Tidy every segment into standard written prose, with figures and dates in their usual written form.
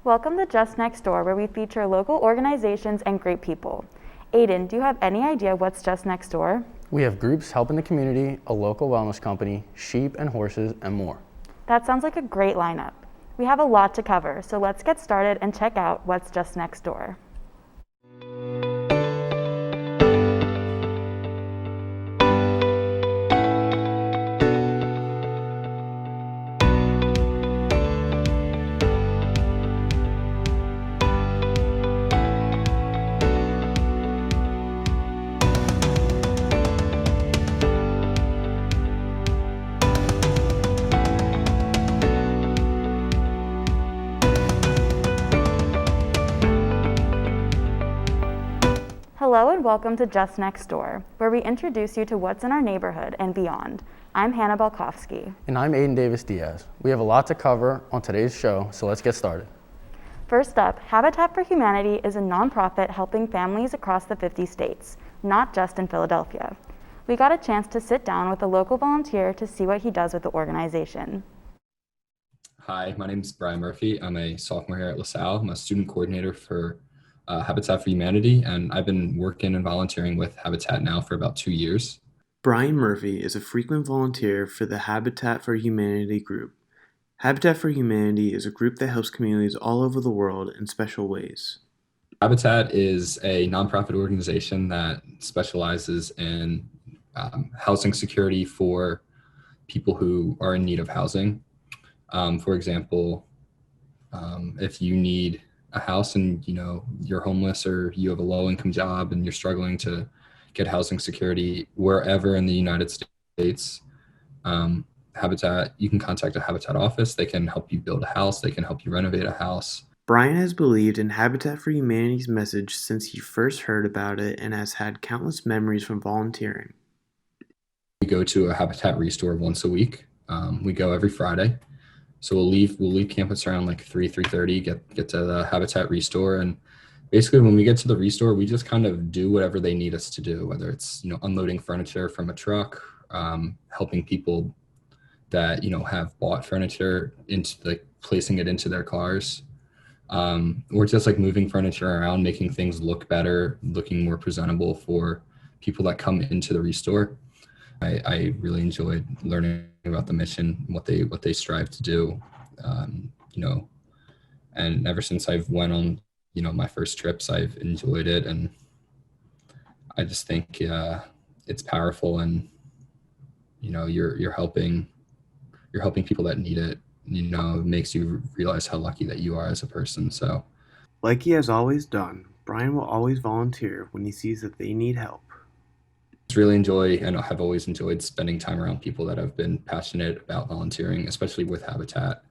Welcome to Just Next Door, where we feature local organizations and great people. Aiden, do you have any idea what's just next door? We have groups helping the community, a local wellness company, sheep and horses, and more. That sounds like a great lineup. We have a lot to cover, so let's get started and check out what's just next door. Hello and welcome to Just Next Door, where we introduce you to what's in our neighborhood and beyond. I'm Hannah Belkowski. And I'm Aiden Davis Diaz. We have a lot to cover on today's show, so let's get started. First up, Habitat for Humanity is a nonprofit helping families across the 50 states, not just in Philadelphia. We got a chance to sit down with a local volunteer to see what he does with the organization. Hi, my name is Brian Murphy. I'm a sophomore here at LaSalle. I'm a student coordinator for Habitat for Humanity, and I've been working and volunteering with Habitat now for about 2 years. Brian Murphy is a frequent volunteer for the Habitat for Humanity group. Habitat for Humanity is a group that helps communities all over the world in special ways. Habitat is a nonprofit organization that specializes in housing security for people who are in need of housing. For example, if you need a house and you're homeless or you have a low-income job and you're struggling to get housing security wherever in the United States, Habitat, you can contact a Habitat office. They can help you build a house. They can help you renovate a house. Brian has believed in Habitat for Humanity's message since he first heard about it and has had countless memories from volunteering. We go to a Habitat restore once a week. We go every Friday. So we'll leave campus around like 3:30, get to the Habitat restore. And basically when we get to the restore, we just kind of do whatever they need us to do, whether it's, unloading furniture from a truck, helping people that, have bought furniture into placing it into their cars, or just like moving furniture around, making things look better, looking more presentable for people that come into the restore. I really enjoyed learning about the mission, what they strive to do, and ever since I've went on, my first trips, I've enjoyed it, and I just think it's powerful, and you're helping people that need it. It makes you realize how lucky that you are as a person. So, like he has always done, Brian will always volunteer when he sees that they need help. Really enjoy and have always enjoyed spending time around people that have been passionate about volunteering, especially with Habitat.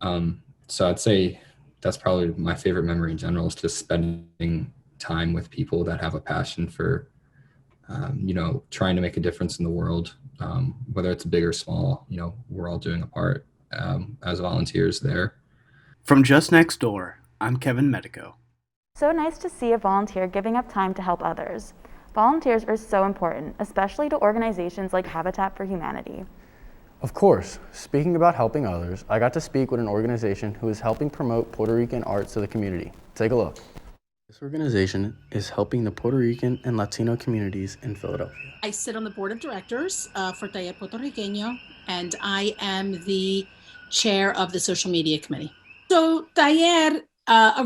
So I'd say that's probably my favorite memory in general, is just spending time with people that have a passion for, trying to make a difference in the world, whether it's big or small. We're all doing a part as volunteers there. From Just Next Door, I'm Kevin Medico. So nice to see a volunteer giving up time to help others. Volunteers are so important, especially to organizations like Habitat for Humanity. Of course, speaking about helping others, I got to speak with an organization who is helping promote Puerto Rican arts to the community. Take a look. This organization is helping the Puerto Rican and Latino communities in Philadelphia. I sit on the board of directors for Taller Puertorriqueño, and I am the chair of the social media committee. So Taller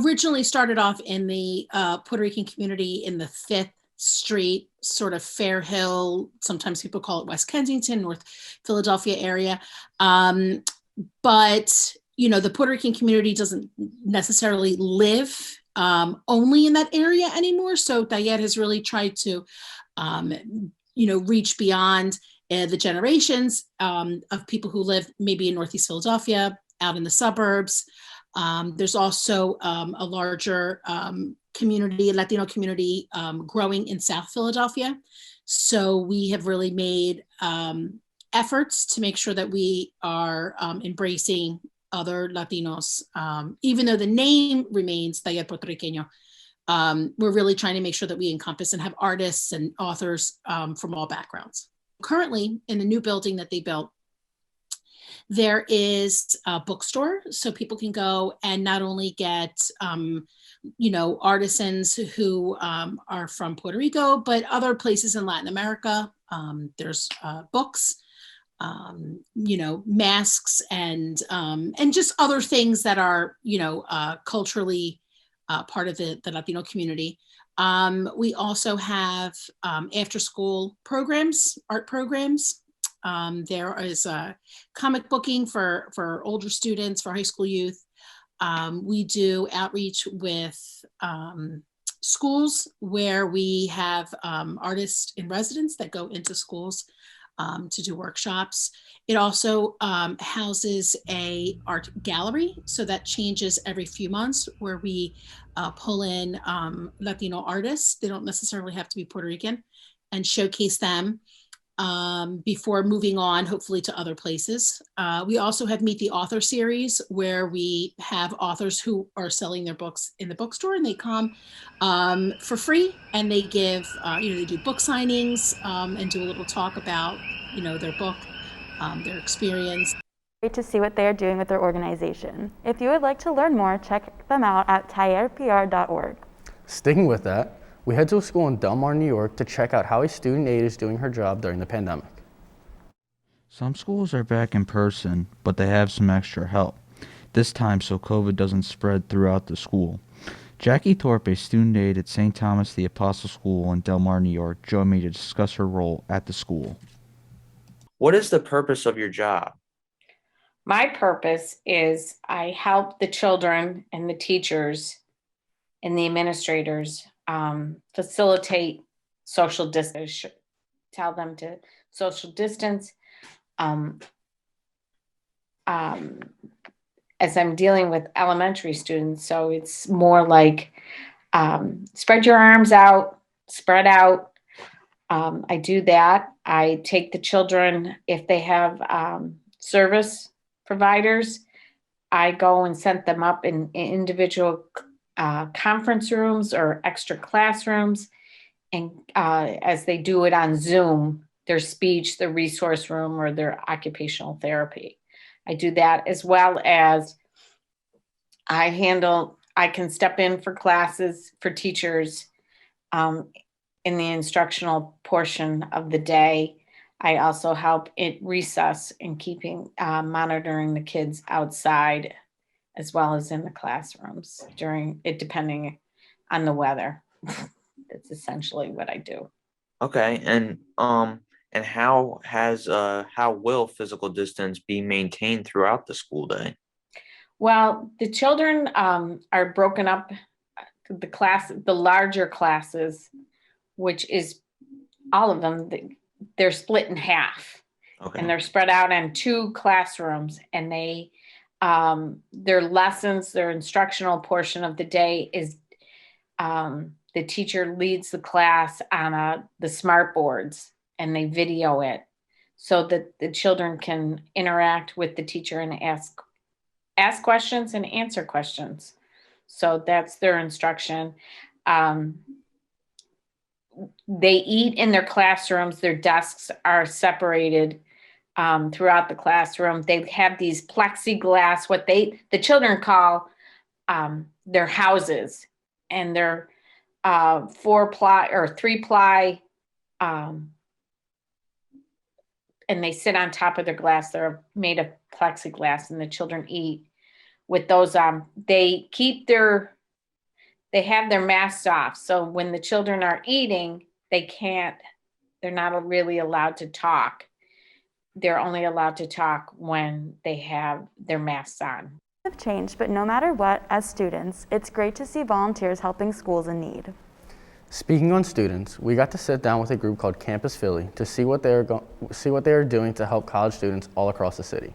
originally started off in the Puerto Rican community in the 5th Street, sort of Fair Hill, sometimes people call it West Kensington, North Philadelphia area. But, the Puerto Rican community doesn't necessarily live only in that area anymore. So Taller has really tried to, reach beyond the generations of people who live maybe in Northeast Philadelphia, out in the suburbs. There's also a larger community, Latino community, growing in South Philadelphia. So we have really made efforts to make sure that we are embracing other Latinos, even though the name remains Taller Puertorriqueño. We're really trying to make sure that we encompass and have artists and authors from all backgrounds. Currently, in the new building that they built, There is a bookstore, so people can go and not only get, artisans who are from Puerto Rico, but other places in Latin America. There's books, masks, and just other things that are, culturally part of the Latino community. We also have after school programs, art programs. There is comic booking for older students, for high school youth. We do outreach with schools where we have artists in residence that go into schools to do workshops. It also houses a art gallery, so that changes every few months, where we pull in Latino artists. They don't necessarily have to be Puerto Rican, and showcase them before moving on, hopefully, to other places. We also have Meet the Author series, where we have authors who are selling their books in the bookstore, and they come for free, and they give, they do book signings and do a little talk about, their book, their experience. Great to see what they are doing with their organization. If you would like to learn more, check them out at therapeutic.org. Sticking with that, we head to a school in Del Mar, New York to check out how a student aide is doing her job during the pandemic. Some schools are back in person, but they have some extra help, this time so COVID doesn't spread throughout the school. Jackie Thorpe, a student aide at St. Thomas the Apostle School in Del Mar, New York, joined me to discuss her role at the school. What is the purpose of your job? My purpose is I help the children and the teachers and the administrators facilitate social distance, tell them to social distance. As I'm dealing with elementary students, so it's more like spread your arms out, spread out. I do that. I take the children, if they have service providers, I go and set them up in individual conference rooms or extra classrooms. And as they do it on Zoom, their speech, their resource room, or their occupational therapy. I do that, as well as I can step in for classes for teachers in the instructional portion of the day. I also help at recess in monitoring the kids outside, as well as in the classrooms during it, depending on the weather. That's essentially what I do. Okay, and how will physical distance be maintained throughout the school day? Well, the children are broken up, the larger classes, which is all of them, they're split in half. Okay. And they're spread out in 2 classrooms, and they their lessons, their instructional portion of the day is the teacher leads the class on the smart boards, and they video it so that the children can interact with the teacher and ask questions and answer questions. So that's their instruction. They eat in their classrooms. Their desks are separated throughout the classroom. They have these plexiglass, what the children call their houses, and they're 4-ply or 3-ply, and they sit on top of their glass. They're made of plexiglass, and the children eat with those. They have their masks off. So when the children are eating, they're not really allowed to talk. They're only allowed to talk when they have their masks on. Have changed, but no matter what, as students, it's great to see volunteers helping schools in need. Speaking on students, we got to sit down with a group called Campus Philly to see what they are doing to help college students all across the city.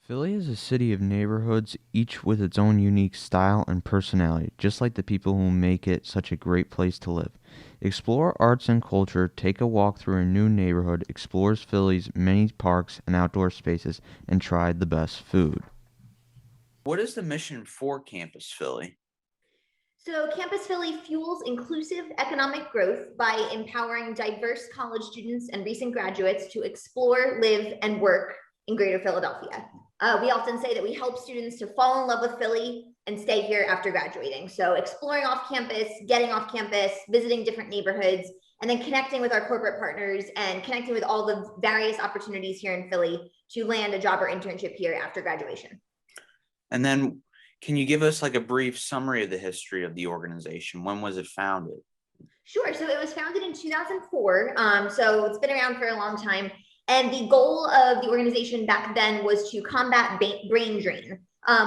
Philly is a city of neighborhoods, each with its own unique style and personality, just like the people who make it such a great place to live. Explore arts and culture, take a walk through a new neighborhood, explores Philly's many parks and outdoor spaces, and try the best food. What is the mission for Campus Philly? So Campus Philly fuels inclusive economic growth by empowering diverse college students and recent graduates to explore, live, and work in Greater Philadelphia. We often say that we help students to fall in love with Philly and stay here after graduating. So exploring off campus, getting off campus, visiting different neighborhoods, and then connecting with our corporate partners and connecting with all the various opportunities here in Philly to land a job or internship here after graduation. And then can you give us like a brief summary of the history of the organization? When was it founded? Sure. So it was founded in 2004. So it's been around for a long time. And the goal of the organization back then was to combat brain drain,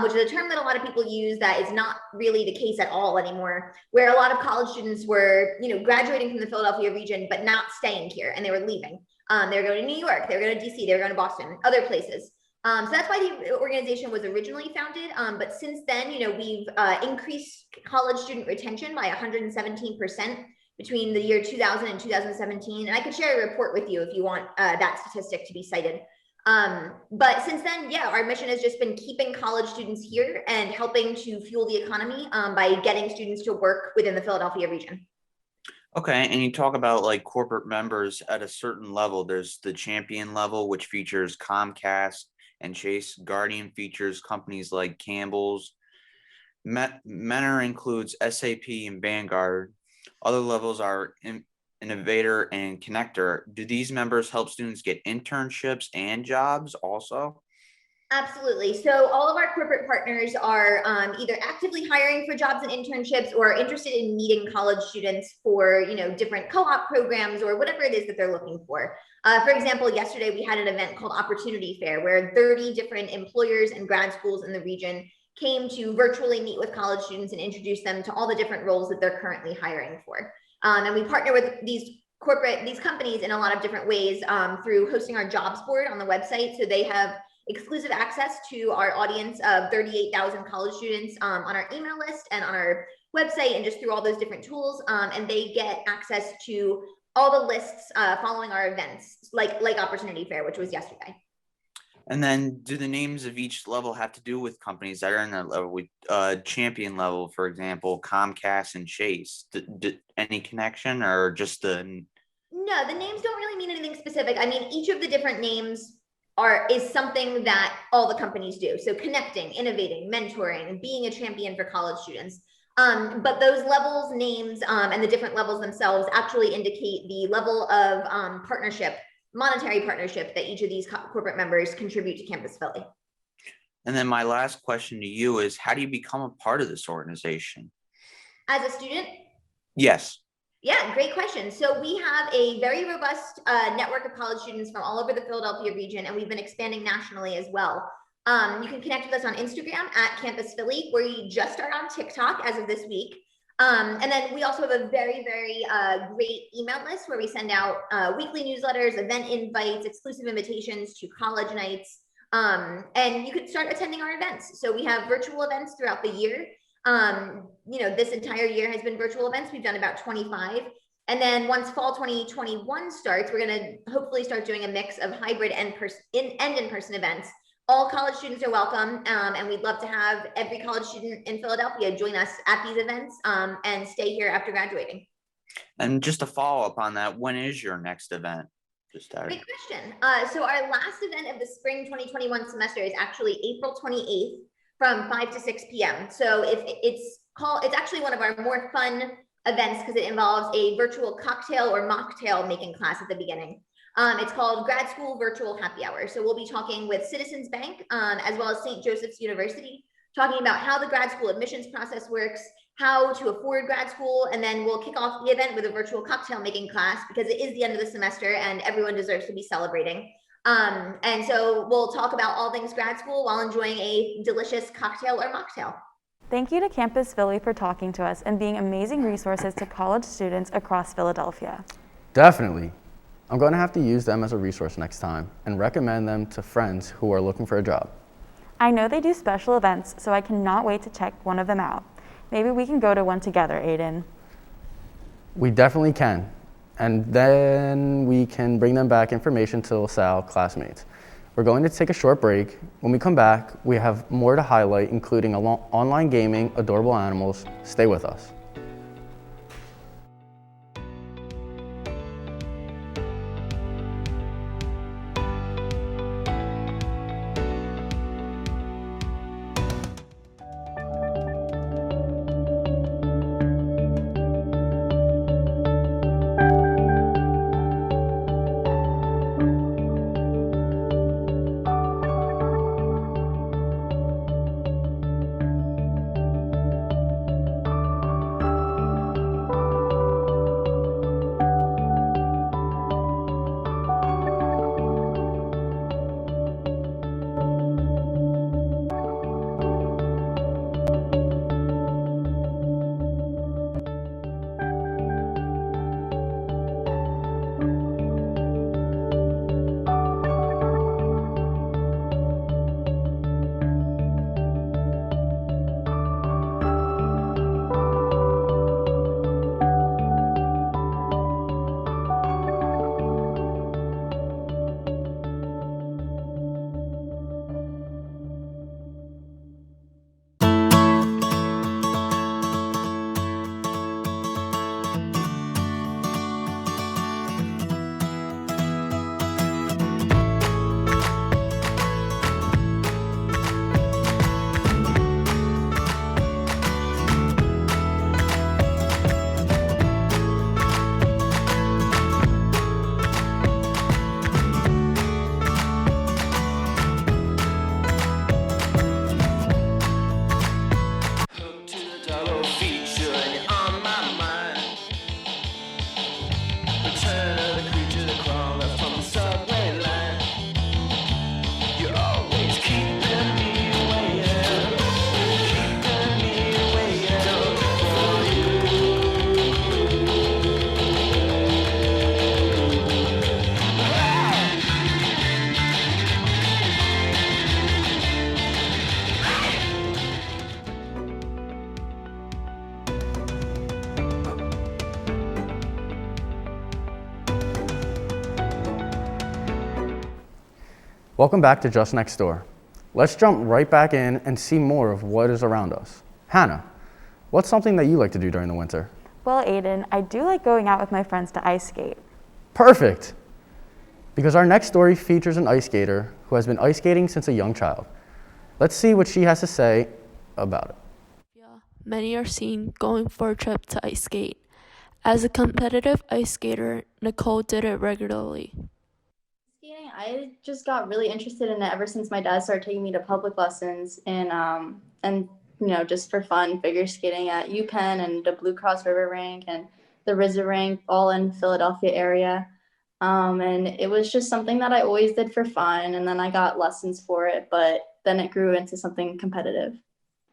which is a term that a lot of people use that is not really the case at all anymore, where a lot of college students were, graduating from the Philadelphia region, but not staying here, and they were leaving. They were going to New York, they were going to DC, they were going to Boston, other places. So that's why the organization was originally founded. But since then, we've increased college student retention by 117%. Between the year 2000 and 2017. And I could share a report with you if you want that statistic to be cited. But since then, our mission has just been keeping college students here and helping to fuel the economy by getting students to work within the Philadelphia region. Okay, and you talk about like corporate members at a certain level. There's the champion level, which features Comcast and Chase. Guardian features companies like Campbell's. Mentor includes SAP and Vanguard. Other levels are Innovator and Connector. Do these members help students get internships and jobs also? Absolutely. So all of our corporate partners are either actively hiring for jobs and internships or interested in meeting college students for, different co-op programs or whatever it is that they're looking for. For example, yesterday we had an event called Opportunity Fair where 30 different employers and grad schools in the region came to virtually meet with college students and introduce them to all the different roles that they're currently hiring for. And we partner with these companies in a lot of different ways through hosting our jobs board on the website. So they have exclusive access to our audience of 38,000 college students on our email list and on our website and just through all those different tools. And they get access to all the lists following our events, like Opportunity Fair, which was yesterday. And then do the names of each level have to do with companies that are in that level? With champion level, for example, Comcast and Chase, any connection or just the... No, the names don't really mean anything specific. I mean, each of the different names is something that all the companies do. So connecting, innovating, mentoring, being a champion for college students. But those levels, names, and the different levels themselves actually indicate the level of monetary partnership that each of these corporate members contribute to Campus Philly. And then my last question to you is, how do you become a part of this organization? As a student? Yes. Yeah, great question. So we have a very robust network of college students from all over the Philadelphia region, and we've been expanding nationally as well. You can connect with us on Instagram at Campus Philly, where we just started on TikTok as of this week. And then we also have a very, very great email list where we send out weekly newsletters, event invites, exclusive invitations to college nights. And you could start attending our events. So we have virtual events throughout the year. This entire year has been virtual events. We've done about 25. And then once fall 2021 starts, we're going to hopefully start doing a mix of hybrid and in-person events. All college students are welcome, and we'd love to have every college student in Philadelphia join us at these events and stay here after graduating. And just to follow up on that, when is your next event? Great question. So our last event of the spring 2021 semester is actually April 28th from 5 to 6 p.m. So it's actually one of our more fun events because it involves a virtual cocktail or mocktail making class at the beginning. It's called Grad School Virtual Happy Hour. So we'll be talking with Citizens Bank as well as St. Joseph's University, talking about how the grad school admissions process works, how to afford grad school, and then we'll kick off the event with a virtual cocktail making class because it is the end of the semester and everyone deserves to be celebrating. And so we'll talk about all things grad school while enjoying a delicious cocktail or mocktail. Thank you to Campus Philly for talking to us and being amazing resources to college students across Philadelphia. Definitely. I'm going to have to use them as a resource next time and recommend them to friends who are looking for a job. I know they do special events, so I cannot wait to check one of them out. Maybe we can go to one together, Aiden. We definitely can. And then we can bring them back information to LaSalle classmates. We're going to take a short break. When we come back, we have more to highlight, including online gaming, adorable animals. Stay with us. Welcome back to Just Next Door. Let's jump right back in and see more of what is around us. Hannah, what's something that you like to do during the winter? Well, Aiden, I do like going out with my friends to ice skate. Perfect! Because our next story features an ice skater who has been ice skating since a young child. Let's see what she has to say about it. Yeah, many are seen going for a trip to ice skate. As a competitive ice skater, Nicole did it regularly. Skating, I just got really interested in it ever since my dad started taking me to public lessons and just for fun, figure skating at UPenn and the Blue Cross River Rink and the RZA Rink, all in Philadelphia area. And it was just something that I always did for fun, and then I got lessons for it, but then it grew into something competitive.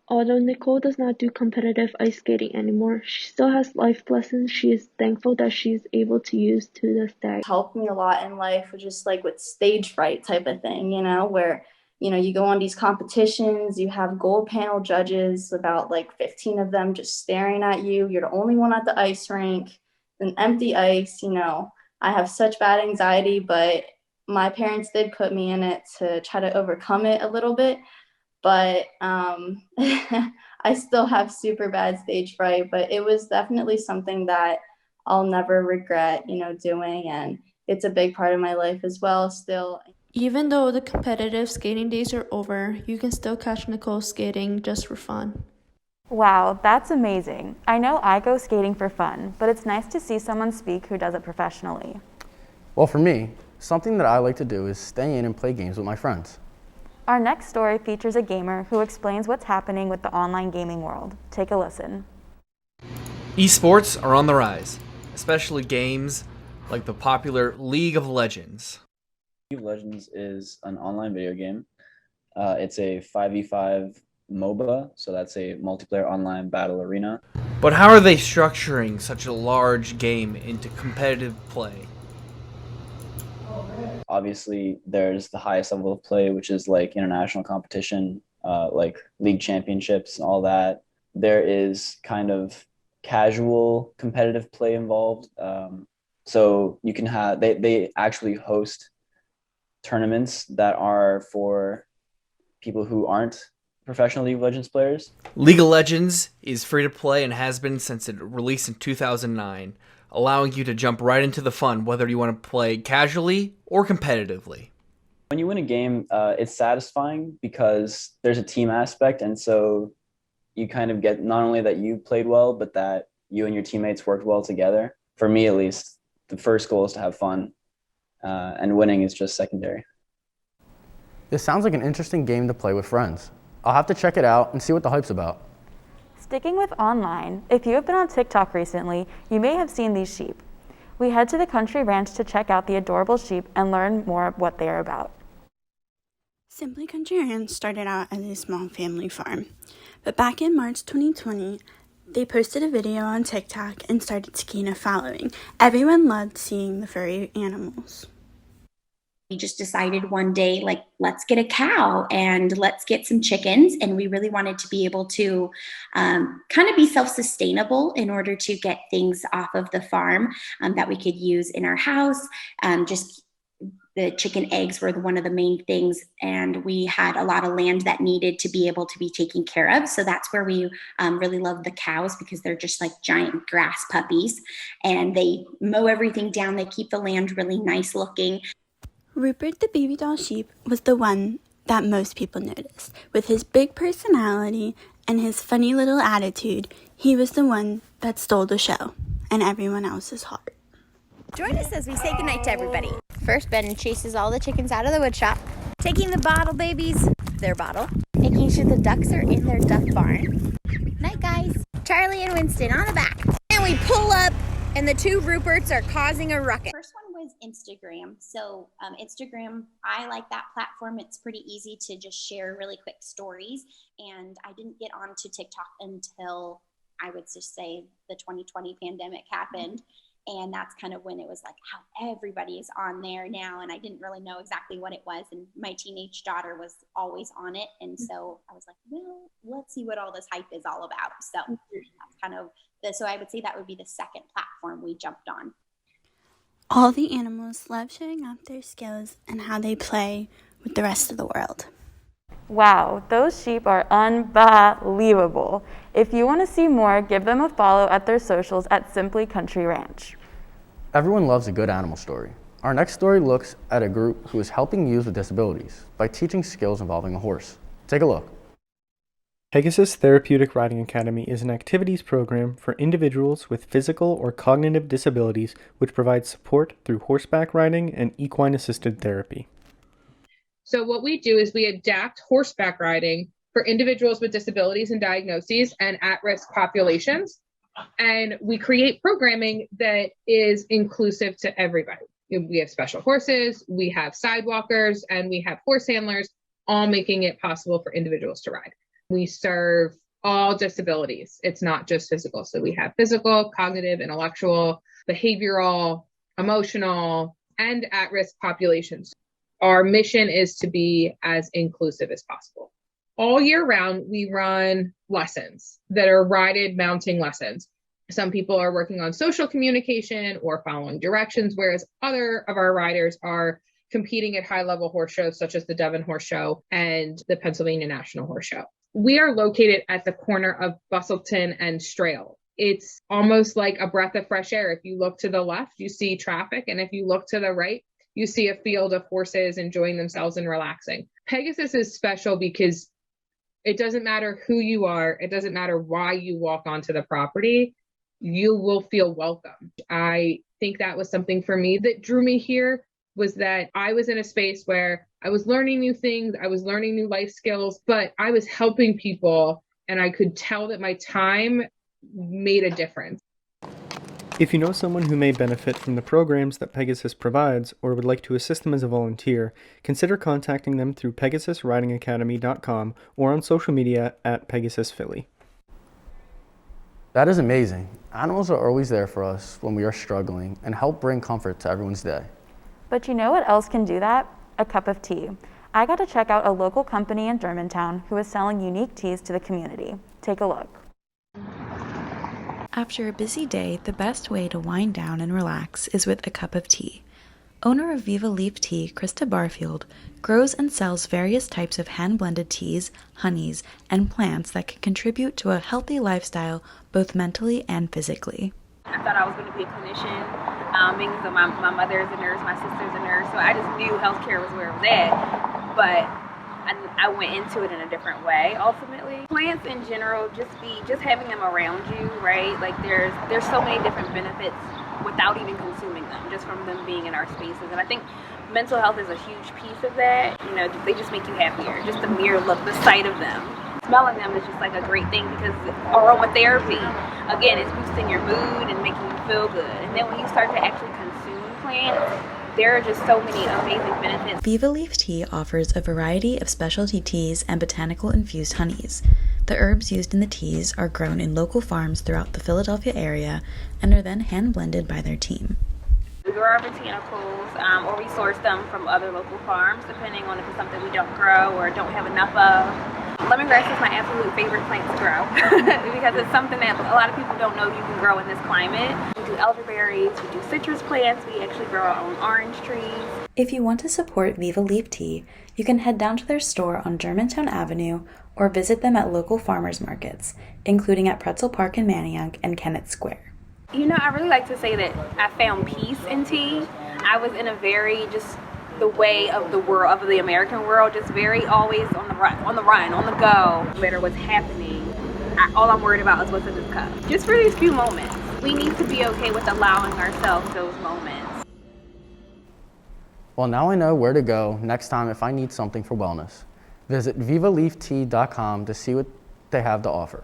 Although Nicole does not do competitive ice skating anymore, she still has life lessons she is thankful that she is able to use to this day. It helped me a lot in life, just like with stage fright type of thing, where, you go on these competitions, you have gold panel judges, about like 15 of them just staring at you. You're the only one at the ice rink, an empty ice, I have such bad anxiety, but my parents did put me in it to try to overcome it a little bit. But I still have super bad stage fright, but it was definitely something that I'll never regret, doing. And it's a big part of my life as well still. Even though the competitive skating days are over, you can still catch Nicole skating just for fun. Wow, that's amazing. I know I go skating for fun, but it's nice to see someone speak who does it professionally. Well, for me, something that I like to do is stay in and play games with my friends. Our next story features a gamer who explains what's happening with the online gaming world. Take a listen. Esports are on the rise, especially games like the popular League of Legends. League of Legends is an online video game. It's a 5v5 MOBA, so that's a multiplayer online battle arena. But how are they structuring such a large game into competitive play? Obviously, there's the highest level of play, which is like international competition, like league championships and all that. There is kind of casual competitive play involved. So you can have, they actually host tournaments that are for people who aren't professional League of Legends players. League of Legends is free to play and has been since it released in 2009, allowing you to jump right into the fun, whether you want to play casually or competitively. When you win a game, it's satisfying because there's a team aspect, and so you kind of get not only that you played well, but that you and your teammates worked well together. For me, at least, the first goal is to have fun, and winning is just secondary. This sounds like an interesting game to play with friends. I'll have to check it out and see what the hype's about. Sticking with online, if you have been on TikTok recently, you may have seen these sheep. We head to the country ranch to check out the adorable sheep and learn more of what they are about. Simply Country Ranch started out as a small family farm, but back in March 2020, they posted a video on TikTok and started to gain a following. Everyone loved seeing the furry animals. We just decided one day, like, let's get a cow and let's get some chickens. And we really wanted to be able to kind of be self-sustainable in order to get things off of the farm that we could use in our house. Just the chicken eggs were one of the main things. And we had a lot of land that needed to be able to be taken care of. So that's where we really love the cows, because they're just like giant grass puppies and they mow everything down. They keep the land really nice looking. Rupert the baby doll sheep was the one that most people noticed. With his big personality and his funny little attitude, he was the one that stole the show and everyone else's heart. Join us as we say goodnight to everybody. First, Ben chases all the chickens out of the wood shop, taking the bottle babies, their bottle, making sure the ducks are in their duck barn. Night, guys. Charlie and Winston on the back. And we pull up, and the two Ruperts are causing a ruckus. First one was Instagram. So Instagram, I like that platform. It's pretty easy to just share really quick stories. And I didn't get onto TikTok until, I would just say, the 2020 pandemic happened. And that's kind of when it was like how everybody is on there now. And I didn't really know exactly what it was. And my teenage daughter was always on it. And so I was like, well, let's see what all this hype is all about. So that's kind of so I would say that would be the second platform we jumped on. All the animals love showing off their skills and how they play with the rest of the world. Wow, those sheep are unbelievable. If you want to see more, give them a follow at their socials at Simply Country Ranch. Everyone loves a good animal story. Our next story looks at a group who is helping youth with disabilities by teaching skills involving a horse. Take a look. Pegasus Therapeutic Riding Academy is an activities program for individuals with physical or cognitive disabilities which provides support through horseback riding and equine-assisted therapy. So what we do is we adapt horseback riding for individuals with disabilities and diagnoses and at-risk populations. And we create programming that is inclusive to everybody. We have special horses, we have sidewalkers, and we have horse handlers, all making it possible for individuals to ride. We serve all disabilities. It's not just physical. So we have physical, cognitive, intellectual, behavioral, emotional, and at-risk populations. Our mission is to be as inclusive as possible. All year round, we run lessons that are rided mounting lessons. Some people are working on social communication or following directions, whereas other of our riders are competing at high-level horse shows such as the Devon Horse Show and the Pennsylvania National Horse Show. We are located at the corner of Bustleton and Strail. It's almost like a breath of fresh air. If you look to the left, you see traffic, and if you look to the right, you see a field of horses enjoying themselves and relaxing. Pegasus is special because it doesn't matter who you are. It doesn't matter why you walk onto the property. You will feel welcome. I think that was something for me that drew me here, was that I was in a space where I was learning new things. I was learning new life skills, but I was helping people, and I could tell that my time made a difference. If you know someone who may benefit from the programs that Pegasus provides or would like to assist them as a volunteer, consider contacting them through pegasusridingacademy.com or on social media at PegasusPhilly. That is amazing. Animals are always there for us when we are struggling and help bring comfort to everyone's day. But you know what else can do that? A cup of tea. I got to check out a local company in Germantown who is selling unique teas to the community. Take a look. After a busy day, the best way to wind down and relax is with a cup of tea. Owner of Viva Leaf Tea, Krista Barfield, grows and sells various types of hand-blended teas, honeys, and plants that can contribute to a healthy lifestyle both mentally and physically. I thought I was going to be a clinician, being so my mother is a nurse, my sister's a nurse, so I just knew healthcare was where it was at, but I went into it in a different way ultimately. Plants in general, just having them around you, right? Like there's so many different benefits without even consuming them, just from them being in our spaces. And I think mental health is a huge piece of that. You know, they just make you happier. Just the mere look, the sight of them. Smelling them is just like a great thing because aromatherapy, again, is boosting your mood and making you feel good. And then when you start to actually consume plants, there are just so many amazing benefits. Viva Leaf Tea offers a variety of specialty teas and botanical-infused honeys. The herbs used in the teas are grown in local farms throughout the Philadelphia area and are then hand-blended by their team. We grow our botanicals, or we source them from other local farms, depending on if it's something we don't grow or don't have enough of. Lemongrass is my absolute favorite plant to grow because it's something that a lot of people don't know you can grow in this climate. We do elderberries, we do citrus plants, we actually grow our own orange trees. If you want to support Viva Leaf Tea, you can head down to their store on Germantown Avenue or visit them at local farmers markets, including at Pretzel Park in Manayunk and Kennett Square. You know, I really like to say that I found peace in tea. I was in a very just the way of the world, of the American world, just very always on the run, on the go. No matter what's happening, all I'm worried about is what's in this cup. Just for these few moments. We need to be okay with allowing ourselves those moments. Well, now I know where to go next time if I need something for wellness. Visit vivaleaftea.com to see what they have to offer.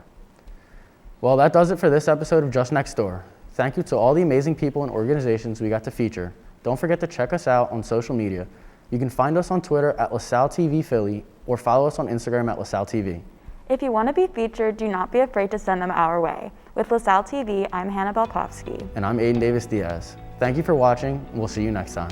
Well, that does it for this episode of Just Next Door. Thank you to all the amazing people and organizations we got to feature. Don't forget to check us out on social media. You can find us on Twitter at LaSalle TV Philly or follow us on Instagram at LaSalle TV. If you want to be featured, do not be afraid to send them our way. With LaSalle TV, I'm Hannah Belkovsky. And I'm Aiden Davis Diaz. Thank you for watching, and we'll see you next time.